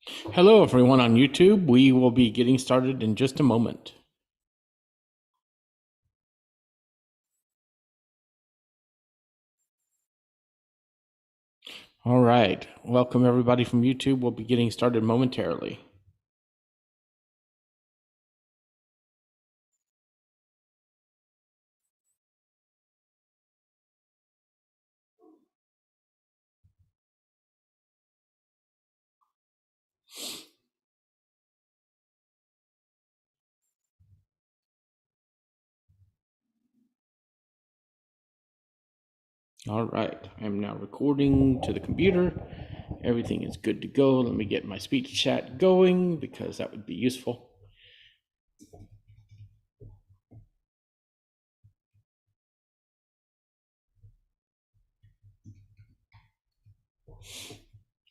Hello, everyone on YouTube. We will be getting started in just a moment. All right. Welcome, everybody from YouTube. We'll be getting started momentarily. All right. I'm now recording to the computer. Everything is good to go. Let me get my speech chat going because that would be useful.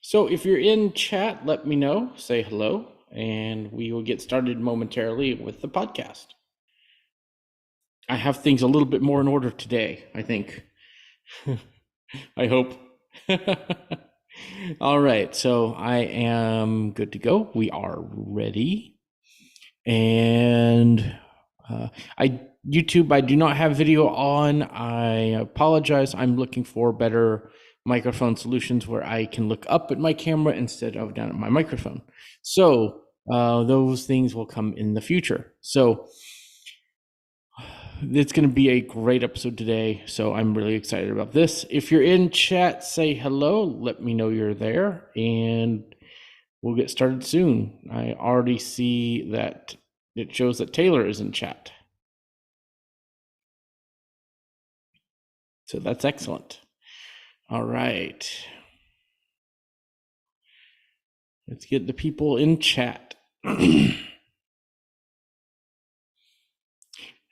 So if you're in chat, let me know, say hello, and we will get started momentarily with the podcast. I have things a little bit more in order today, I think. I hope. All right, so I am good to go. We are ready. And I YouTube, I do not have video on. I apologize. I'm looking for better microphone solutions where I can look up at my camera instead of down at my microphone. So those things will come in the future. So it's going to be a great episode today, so I'm really excited about this. If you're in chat, say hello. Let me know you're there, and we'll get started soon. I already see that it shows that Taylor is in chat. So that's excellent. All right. Let's get the people in chat.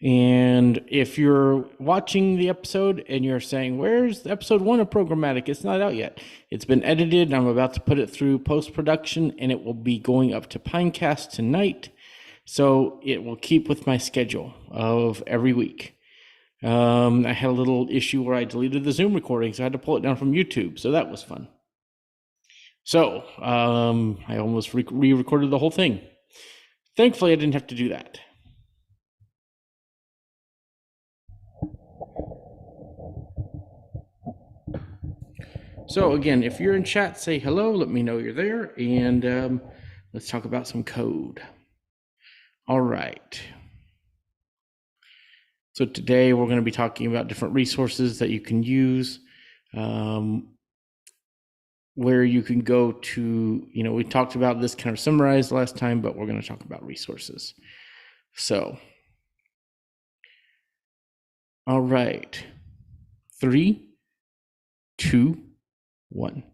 And if you're watching the episode and you're saying, where's episode 1 of Programmatic? It's not out yet. It's been edited. I'm about to put it through post-production, and it will be going up to Pinecast tonight. So it will keep with my schedule of every week. I had a little issue where I deleted the Zoom recording, so I had to pull it down from YouTube. So that was fun. So I almost re-recorded the whole thing. Thankfully, I didn't have to do that. So again, if you're in chat, say hello. Let me know you're there, and let's talk about some code. All right. So today we're going to be talking about different resources that you can use, where you can go to, we talked about this kind of summarized last time, but we're going to talk about resources. So, all right. 3, 2, 1.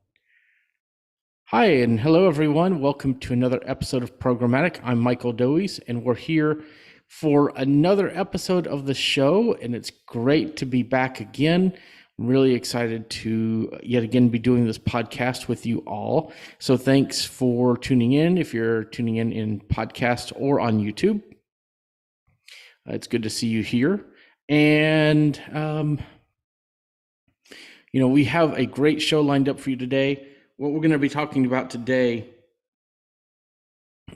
Hi, and hello, everyone. Welcome to another episode of Programmatic. I'm Michael Doise, and we're here for another episode of the show, and it's great to be back again. I'm really excited to yet again be doing this podcast with you all. So thanks for tuning in if you're tuning in podcast or on YouTube. It's good to see you here. And, we have a great show lined up for you today. What we're going to be talking about today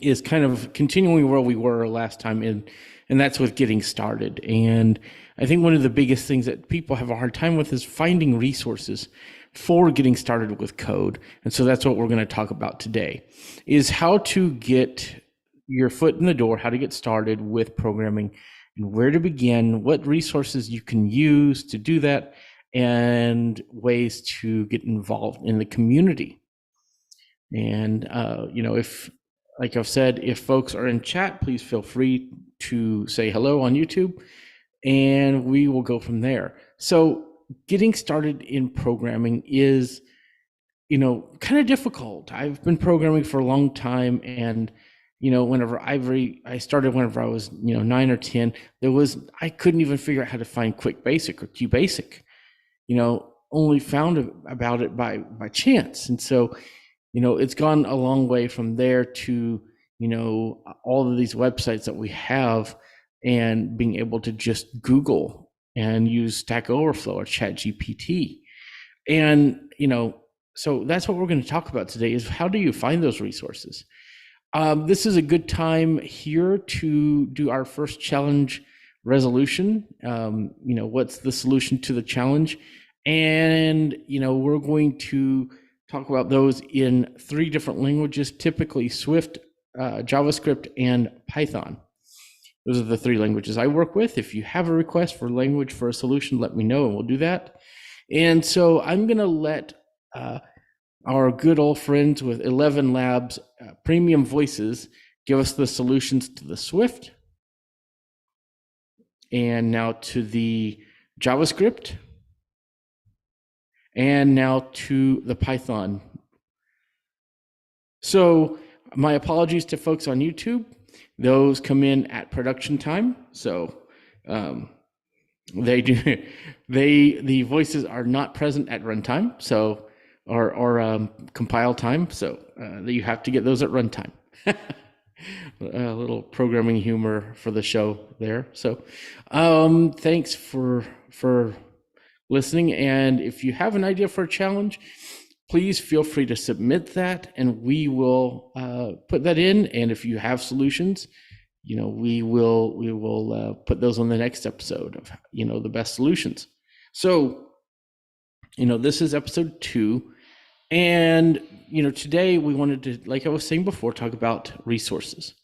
is kind of continuing where we were last time, and that's with getting started. And I think one of the biggest things that people have a hard time with is finding resources for getting started with code. And so that's what we're going to talk about today, is how to get your foot in the door, how to get started with programming, and where to begin, what resources you can use to do that, and ways to get involved in the community. And, if, like I've said, if folks are in chat, please feel free to say hello on YouTube, and we will go from there. So getting started in programming is, kind of difficult. I've been programming for a long time, and whenever I started whenever I was 9 or 10, I couldn't even figure out how to find Quick Basic or QBasic. Only found about it by chance. And so it's gone a long way from there to all of these websites that we have, and being able to just Google and use Stack Overflow or Chat GPT. And So that's what we're going to talk about today is how do you find those resources? This is a good time here to do our first challenge resolution. What's the solution to the challenge? And, we're going to talk about those in 3 different languages, typically Swift, JavaScript, and Python. Those are the 3 languages I work with. If you have a request for language for a solution, let me know and we'll do that. And so I'm going to let our good old friends with 11 Labs Premium Voices give us the solutions to the Swift and now to the JavaScript and now to the Python. So my apologies to folks on YouTube. Those come in at production time. So the voices are not present at runtime. So or compile time. So you have to get those at runtime. A little programming humor for the show there. So thanks for listening. And if you have an idea for a challenge, please feel free to submit that and we will put that in. And if you have solutions, we will put those on the next episode of, the best solutions. So, this is episode 2. And, today we wanted to, like I was saying before, talk about resources.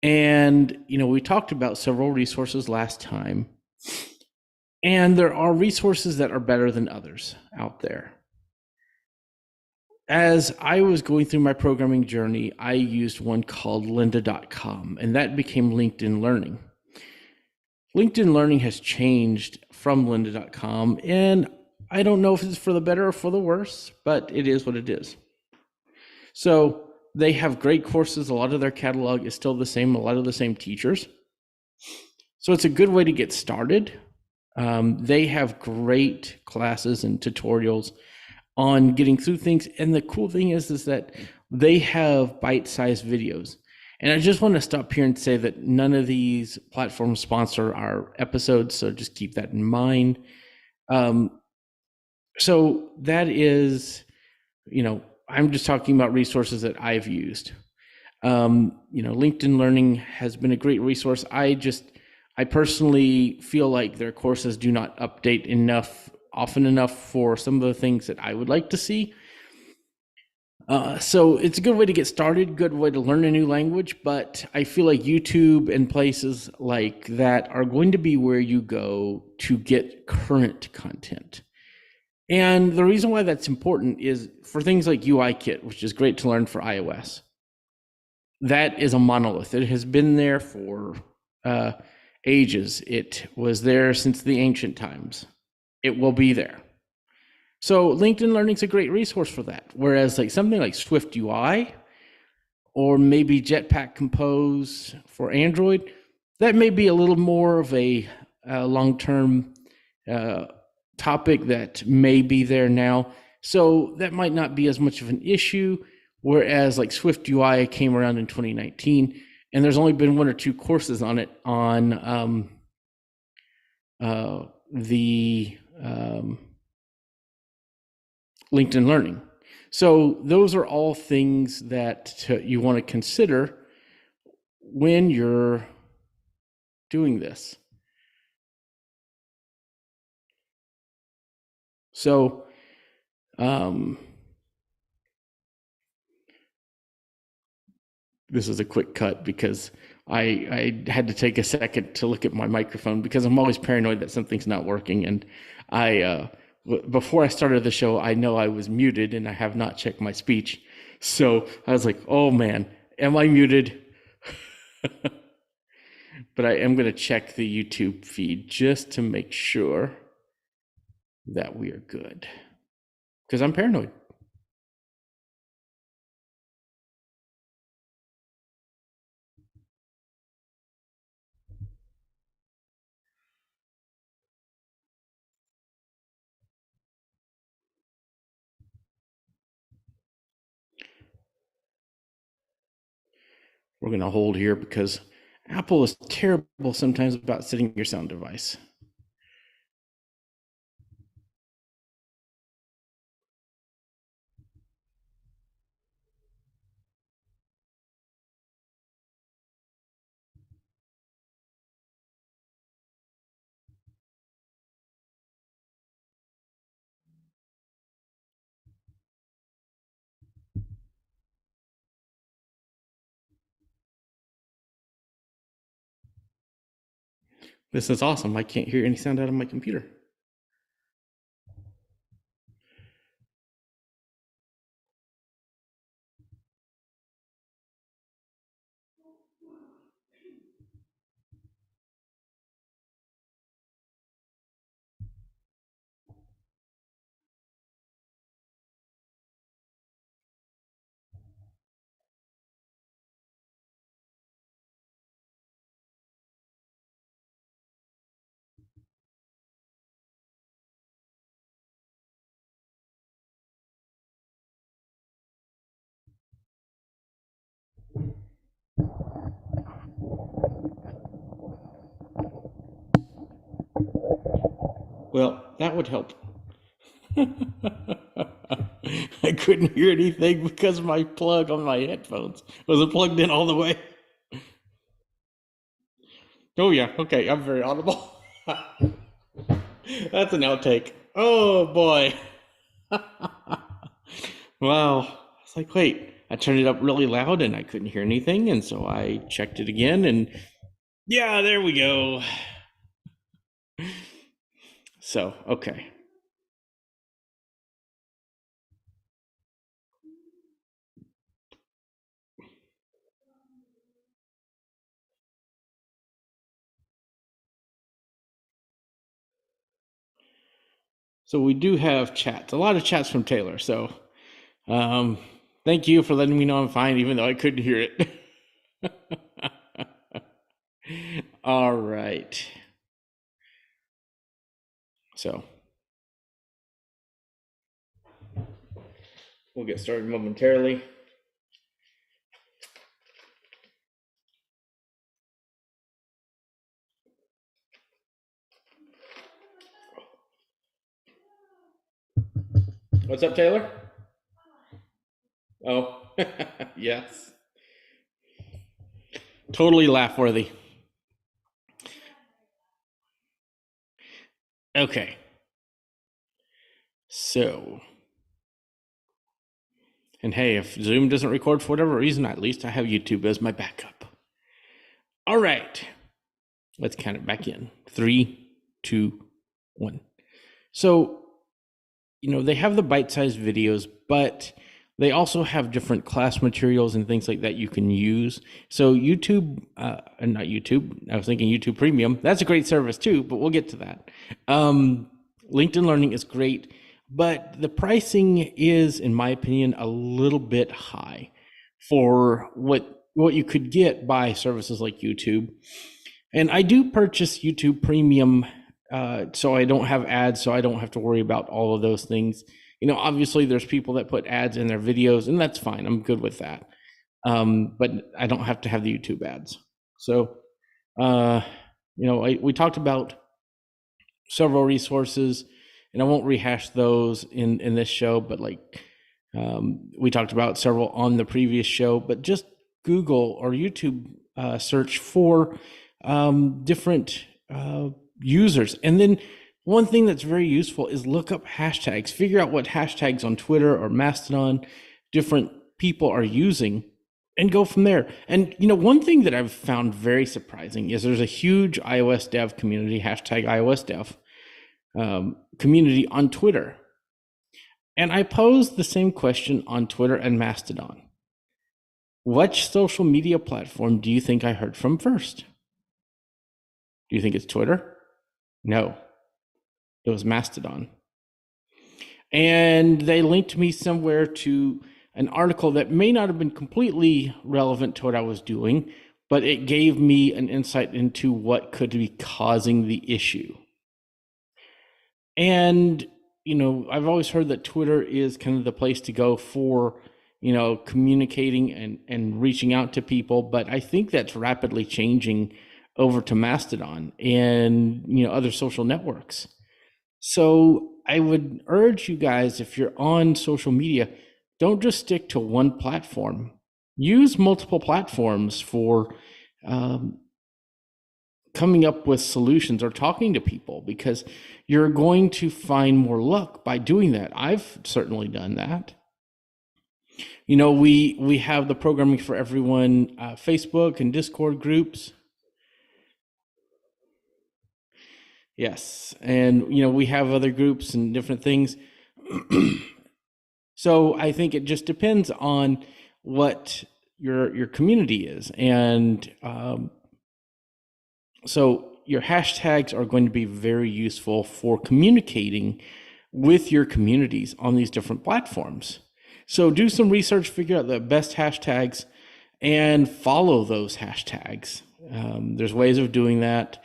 And, we talked about several resources last time. And there are resources that are better than others out there. As I was going through my programming journey, I used one called lynda.com, and that became LinkedIn Learning. LinkedIn Learning has changed from lynda.com, and I don't know if it's for the better or for the worse, but it is what it is. So they have great courses. A lot of their catalog is still the same, a lot of the same teachers. So it's a good way to get started. They have great classes and tutorials on getting through things. And the cool thing is that they have bite-sized videos. And I just want to stop here and say that none of these platforms sponsor our episodes, so just keep that in mind. So that is, I'm just talking about resources that I've used. LinkedIn Learning has been a great resource. I personally feel like their courses do not update often enough for some of the things that I would like to see. So it's a good way to get started, good way to learn a new language, but I feel like YouTube and places like that are going to be where you go to get current content. And the reason why that's important is for things like UIKit, which is great to learn for iOS. That is a monolith. It has been there for ages. It was there since the ancient times. It will be there. So LinkedIn Learning is a great resource for that. Whereas like something like Swift UI or maybe Jetpack Compose for Android, that may be a little more of a long-term topic that may be there now. So that might not be as much of an issue. Whereas like Swift UI came around in 2019 and there's only been 1 or 2 courses on it on the LinkedIn Learning. So those are all things that you want to consider when you're doing this. So this is a quick cut because I had to take a second to look at my microphone because I'm always paranoid that something's not working. And before I started the show, I know I was muted and I have not checked my speech. So I was like, oh man, am I muted? But I am going to check the YouTube feed just to make sure that we are good because I'm paranoid. We're going to hold here because Apple is terrible sometimes about setting your sound device. This is awesome. I can't hear any sound out of my computer. Well, that would help. I couldn't hear anything because my plug on my headphones wasn't plugged in all the way. Oh, yeah. Okay. I'm very audible. That's an outtake. Oh, boy. Wow. It's like, wait, I turned it up really loud and I couldn't hear anything. And so I checked it again and yeah, there we go. So, okay. So we do have chats, a lot of chats from Taylor. So um, thank you for letting me know I'm fine, even though I couldn't hear it. All right. So we'll get started momentarily. What's up, Taylor? Oh, yes. Totally laugh worthy. Okay. So, and hey, if Zoom doesn't record for whatever reason, at least I have YouTube as my backup. All right. Let's count it back in. 3, 2, 1. So, they have the bite-sized videos, but they also have different class materials and things like that you can use. So YouTube, not YouTube, I was thinking YouTube Premium. That's a great service too, but we'll get to that. LinkedIn Learning is great, but the pricing is, in my opinion, a little bit high for what you could get by services like YouTube. And I do purchase YouTube Premium so I don't have ads, so I don't have to worry about all of those things. Obviously there's people that put ads in their videos, and that's fine. I'm good with that. But I don't have to have the YouTube ads. So, we talked about several resources, and I won't rehash those in this show, but we talked about several on the previous show, but just Google or YouTube search for different users. And then one thing that's very useful is look up hashtags, figure out what hashtags on Twitter or Mastodon different people are using, and go from there. And one thing that I've found very surprising is there's a huge iOS dev community, hashtag iOS dev community on Twitter. And I posed the same question on Twitter and Mastodon. Which social media platform do you think I heard from first? Do you think it's Twitter? No, it was Mastodon. And they linked me somewhere to an article that may not have been completely relevant to what I was doing, but it gave me an insight into what could be causing the issue. And, I've always heard that Twitter is kind of the place to go for, communicating and reaching out to people. But I think that's rapidly changing over to Mastodon and, other social networks. So I would urge you guys, if you're on social media, don't just stick to one platform. Use multiple platforms for coming up with solutions or talking to people, because you're going to find more luck by doing that. I've certainly done that. We have the Programming for Everyone Facebook and Discord groups. Yes. And, we have other groups and different things. So I think it just depends on what your community is. And so your hashtags are going to be very useful for communicating with your communities on these different platforms. So do some research, figure out the best hashtags, and follow those hashtags. There's ways of doing that.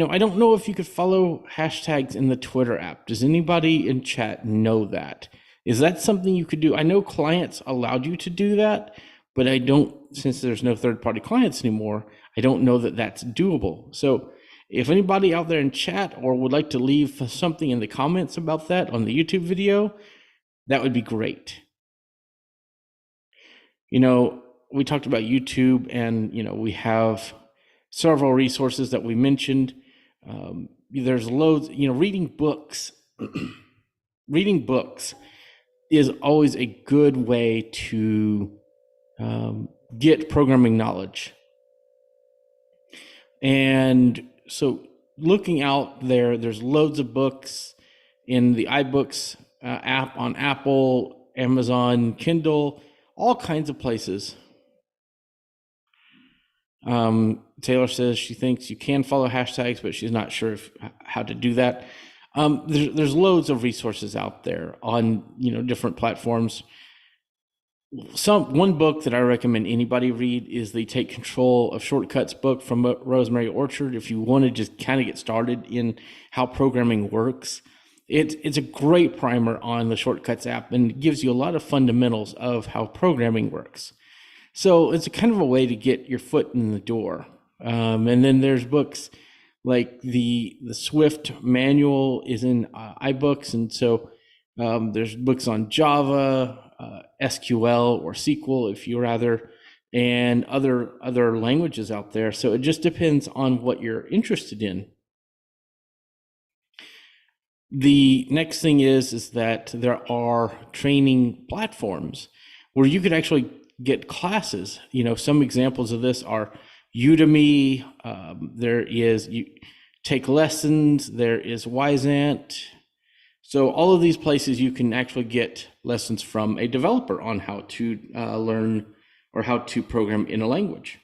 I don't know if you could follow hashtags in the Twitter app. Does anybody in chat know that? Is that something you could do? I know clients allowed you to do that, but I don't, since there's no third-party clients anymore, I don't know that that's doable. So if anybody out there in chat or would like to leave something in the comments about that on the YouTube video, that would be great. We talked about YouTube, and, we have several resources that we mentioned. There's loads, reading books. Reading books is always a good way to get programming knowledge. And so looking out there, there's loads of books in the iBooks app on Apple, Amazon, Kindle, all kinds of places. Taylor says she thinks you can follow hashtags, but she's not sure how to do that. There's loads of resources out there on different platforms. One book that I recommend anybody read is the Take Control of Shortcuts book from Rosemary Orchard. If you want to just kind of get started in how programming works, it's a great primer on the Shortcuts app and gives you a lot of fundamentals of how programming works. So it's a kind of a way to get your foot in the door. And then there's books like the Swift manual is in iBooks, and so there's books on Java, SQL or SQL, if you rather, and other languages out there. So it just depends on what you're interested in. The next thing is that there are training platforms where you could actually get classes. Some examples of this are Udemy. There is Take Lessons. There is Wyzant. So all of these places you can actually get lessons from a developer on how to learn or how to program in a language.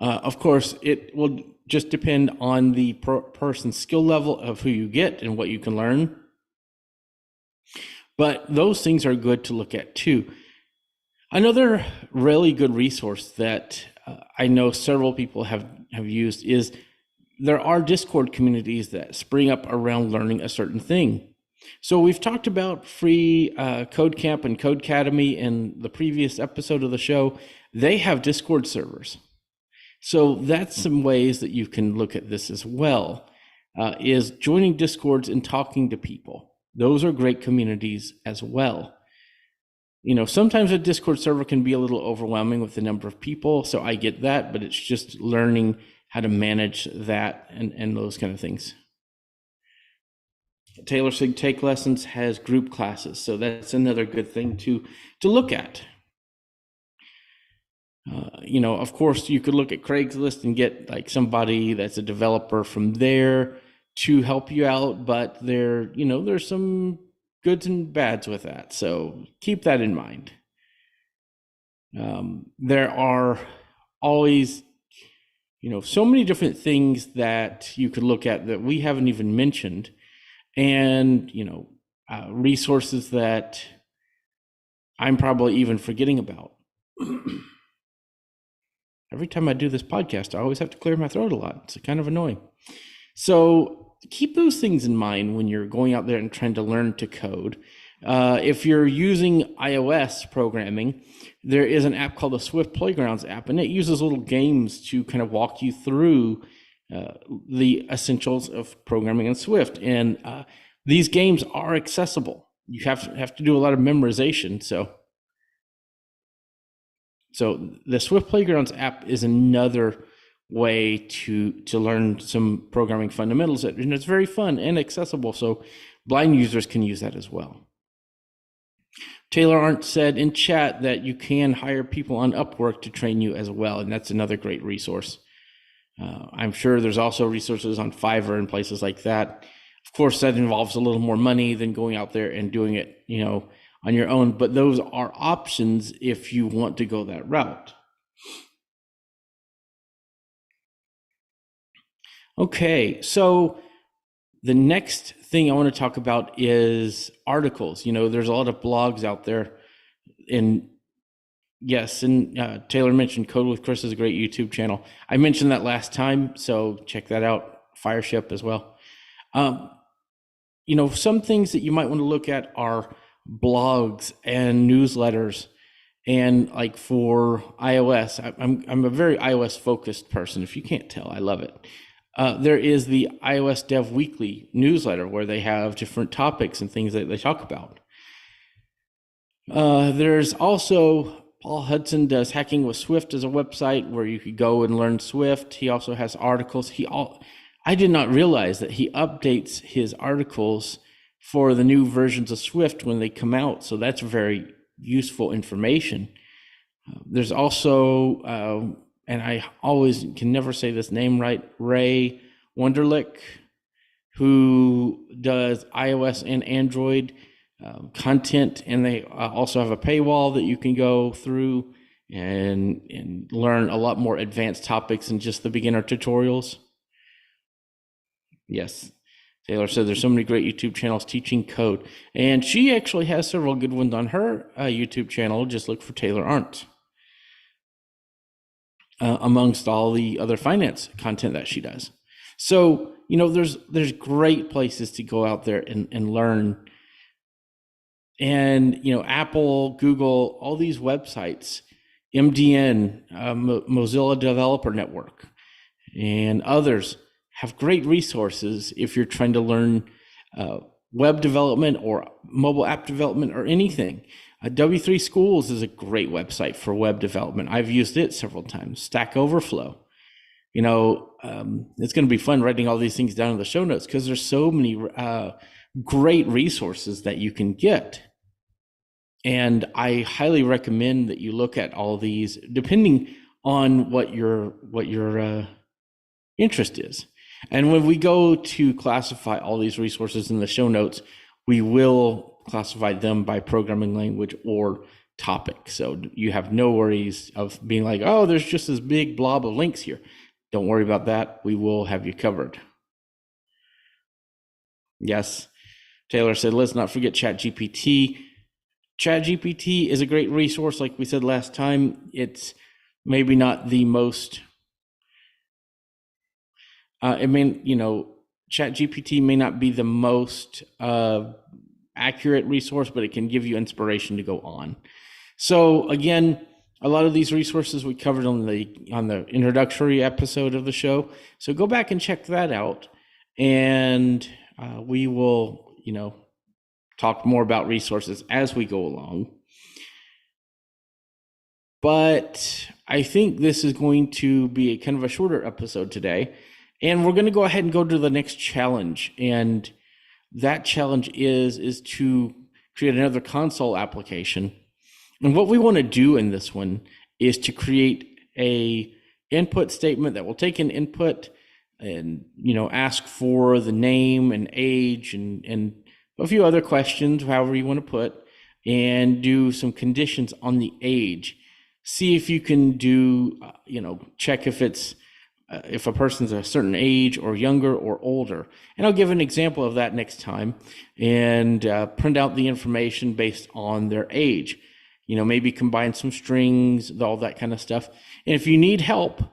Of course, it will just depend on the person's skill level of who you get and what you can learn. But those things are good to look at too. Another really good resource that I know several people have used is there are Discord communities that spring up around learning a certain thing. So we've talked about free Code Camp and Codecademy in the previous episode of the show. They have Discord servers. So that's some ways that you can look at this as well, is joining Discords and talking to people. Those are great communities as well. Sometimes a Discord server can be a little overwhelming with the number of people, so I get that, but it's just learning how to manage that and those kind of things. Taylor said Take Lessons has group classes, so that's another good thing to look at. Of course, you could look at Craigslist and get like somebody that's a developer from there to help you out, but there's some goods and bads with that, so keep that in mind. There are always so many different things that you could look at that we haven't even mentioned, and resources that I'm probably even forgetting about. Every time I do this podcast, I always have to clear my throat a lot. It's kind of annoying. So keep those things in mind when you're going out there and trying to learn to code. If you're using iOS programming, there is an app called the Swift Playgrounds app, and it uses little games to kind of walk you through the essentials of programming in Swift. And these games are accessible. You have to do a lot of memorization. So the Swift Playgrounds app is another way to learn some programming fundamentals, and it's very fun and accessible, so blind users can use that as well. Taylor Arndt said in chat that you can hire people on Upwork to train you as well, and that's another great resource. I'm sure there's also resources on Fiverr and places like that. Of course, that involves a little more money than going out there and doing it, on your own. But those are options if you want to go that route. Okay, so the next thing I want to talk about is articles. There's a lot of blogs out there, and yes, and Taylor mentioned Code with Chris is a great YouTube channel. I mentioned that last time, so check that out. Fireship as well. Some things that you might want to look at are blogs and newsletters. And like for iOS, I'm a very iOS focused person. If you can't tell, I love it. There is the iOS Dev Weekly newsletter where they have different topics and things that they talk about. There's also Paul Hudson does Hacking with Swift as a website where you could go and learn Swift. He also has articles. I did not realize that he updates his articles for the new versions of Swift when they come out. So that's very useful information. There's also, and I always can never say this name right, Ray Wunderlich, who does iOS and Android content, and they also have a paywall that you can go through and learn a lot more advanced topics than just the beginner tutorials. Yes. Taylor said there's so many great YouTube channels teaching code. And she actually has several good ones on her YouTube channel. Just look for Taylor Arndt. Amongst all the other finance content that she does. So, there's great places to go out there and learn. And, Apple, Google, all these websites, MDN, Mozilla Developer Network, and others have great resources if you're trying to learn web development or mobile app development or anything. W3 Schools is a great website for web development. I've used it several times. Stack Overflow. It's going to be fun writing all these things down in the show notes because there's so many great resources that you can get. And I highly recommend that you look at all these depending on what your interest is. And when we go to classify all these resources in the show notes, we will classify them by programming language or topic. So you have no worries of being like, oh, there's just this big blob of links here. Don't worry about that. We will have you covered. Yes. Taylor said, let's not forget ChatGPT. ChatGPT is a great resource. Like we said last time, it's maybe not the most ChatGPT may not be the most accurate resource, but it can give you inspiration to go on. So again, a lot of these resources we covered on the introductory episode of the show. So go back and check that out, and we will, talk more about resources as we go along. But I think this is going to be a kind of a shorter episode today. And we're going to go ahead and go to the next challenge. And that challenge is to create another console application. And what we want to do in this one is to create a input statement that will take an input and, ask for the name and age and a few other questions, however you want to put, and do some conditions on the age. See if you can do, check if a person's a certain age or younger or older. And I'll give an example of that next time and print out the information based on their age. Maybe combine some strings, all that kind of stuff. And if you need help,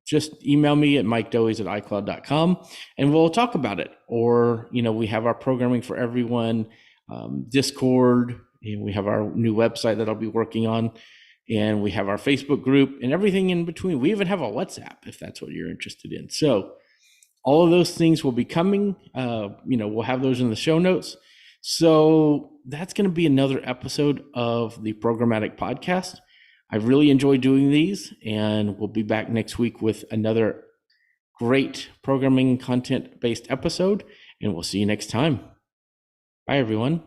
just email me at mikedoies@icloud.com and we'll talk about it. Or, we have our Programming for Everyone Discord, and we have our new website that I'll be working on. And we have our Facebook group and everything in between. We even have a WhatsApp if that's what you're interested in. So all of those things will be coming. We'll have those in the show notes. So that's going to be another episode of the Programmatic Podcast. I really enjoy doing these, and we'll be back next week with another great programming content-based episode, and we'll see you next time. Bye, everyone.